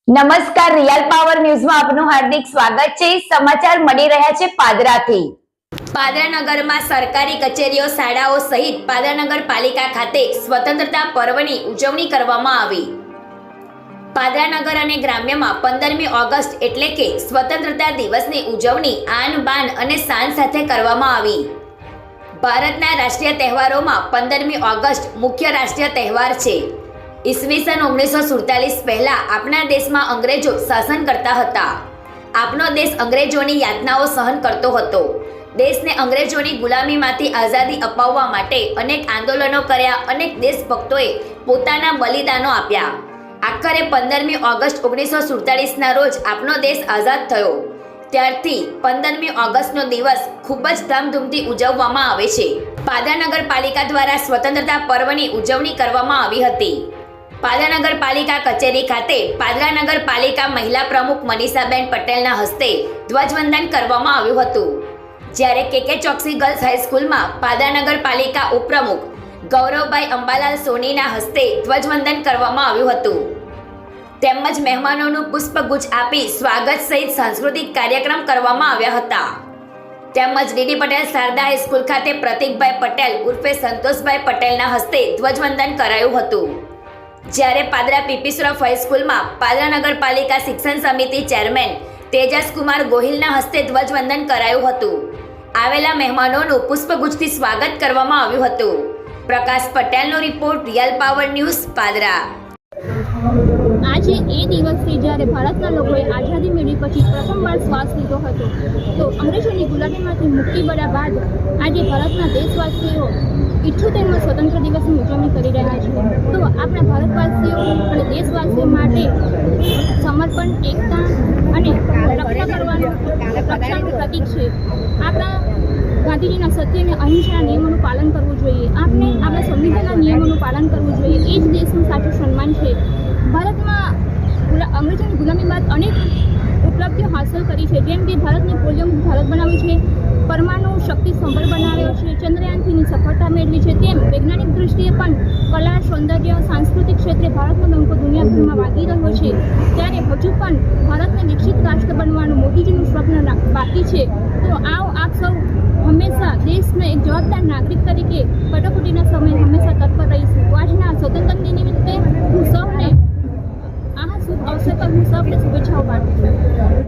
નમસ્કાર, real power ન્યૂઝમાં આપનું હાર્દિક સ્વાગત છે। સમાચાર મળી રહ્યા છે પાદરાથી। પાદરા નગરમાં સરકારી કચેરીઓ, શાળાઓ સહિત પાદરા નગરપાલિકા ખાતે સ્વતંત્રતા પર્વની ઉજવણી કરવામાં આવી। પાદરા નગર અને ગ્રામ્યમાં 15મી ઓગસ્ટ એટલે કે સ્વતંત્રતા દિવસની ઉજવણી આન બાન અને શાન સાથે કરવામાં આવી। ભારતના રાષ્ટ્રીય તહેવારોમાં 15મી ઓગસ્ટ મુખ્ય રાષ્ટ્રીય તહેવાર છે। ઈસવીસન 1947 પહેલા આપણા દેશમાં અંગ્રેજો શાસન કરતા હતા। આપનો દેશ અંગ્રેજોની યાતનાઓ સહન કરતો હતો। દેશને અંગ્રેજોની ગુલામીમાંથી આઝાદી અપાવવા માટે અનેક આંદોલનો કર્યા। અનેક દેશભક્તોએ પોતાના બલિદાનો આપ્યા। આખરે 15મી ઓગસ્ટ 1947ના રોજ આપનો દેશ આઝાદ થયો। ત્યારથી 15મી ઓગસ્ટનો દિવસ ખૂબ જ ધામધૂમથી ઉજવવામાં આવે છે। પાદરા નગરપાલિકા દ્વારા સ્વતંત્રતા પર્વની ઉજવણી કરવામાં આવી હતી। પાદરા નગરપાલિકા કચેરી ખાતે પાદરા નગરપાલિકા મહિલા પ્રમુખ મનીષાબેન પટેલના હસ્તે ધ્વજવંદન કરવામાં આવ્યું હતું। જ્યારે કે ચોકસી ગર્લ્સ હાઈસ્કૂલમાં પાદરા નગરપાલિકા ઉપપ્રમુખ ગૌરવભાઈ અંબાલાલ સોનીના હસ્તે ધ્વજવંદન કરવામાં આવ્યું હતું। તેમજ મહેમાનોનું પુષ્પગુચ્છ આપી સ્વાગત સહિત સાંસ્કૃતિક કાર્યક્રમ કરવામાં આવ્યા હતા। તેમજ ડીડી પટેલ શારદા હાઈસ્કૂલ ખાતે પ્રતિકભાઈ પટેલ ઉર્ફે સંતોષભાઈ પટેલના હસ્તે ધ્વજવંદન કરાયું હતું। જ્યારે પાદરા પીપી શ્રોફ હાઈસ્કૂલમાં પાદરા નગરપાલિકા શિક્ષણ સમિતિ ચેરમેન તેજસકુમાર ગોહિલના હસ્તે ધ્વજવંદન કરાયું હતું। આવેલા મહેમાનોનું પુષ્પગુચ્છથી સ્વાગત કરવામાં આવ્યું હતું। પ્રકાશ પટેલનો report, real power news, Padra. આજે એ દિવસથી જ્યારે ભારતના લોકોએ આઝાદી મેળવી પછી પ્રથમવાર શ્વાસ લીધો હતો, તો અંગ્રેજોની ગુલામીમાંથી મુક્તિ મળ્યા બાદ આજે ભારતના દેશવાસીઓ 78મા સ્વતંત્ર દિવસની ઉજવણી કરી રહ્યા છે। તો આપણા ભારતવાસીઓ અને દેશવાસીઓ માટે સમર્પણ, એકતા અને રક્ષાનું પ્રતીક છે। આપણા ગાંધીજીના સત્ય અને અહિંસાના નિયમોનું પાલન કરવું જોઈએ। આપણે આપણા સંવિધાનના નિયમોનું પાલન કરવું જોઈએ। એ જ દેશનું સાચું સન્માન છે। ભારતમાં અંગ્રેજોની ગુલામી બાદ અનેક ઉપલબ્ધિઓ હાંસલ કરી છે, જેમ કે ભારતને પોલિયો મુક્ત ભારત બનાવ્યું છે, પરમાણુ શક્તિ સંભર બનાવ્યો છે, ચંદ્રયાન-3ની સફળતા મેળવી છે। તેમ વૈજ્ઞાનિક દૃષ્ટિએ પણ કલા, સૌંદર્ય, સાંસ્કૃતિક ક્ષેત્રે ભારતનો ડંકો દુનિયાભરમાં વાગી રહ્યો છે। ત્યારે હજુ પણ ભારતને વિકસિત રાષ્ટ્ર બનવાનું મોદીજીનું સ્વપ્ન બાકી છે। તો આપ સૌ હંમેશા દેશના એક જવાબદાર નાગરિક તરીકે કટોકટીના સમયે હંમેશા તત્પર રહીશું। તો આજના સ્વતંત્ર દિન નિમિત્તે હું સૌને શુભેચ્છાઓ પાઠવું છું।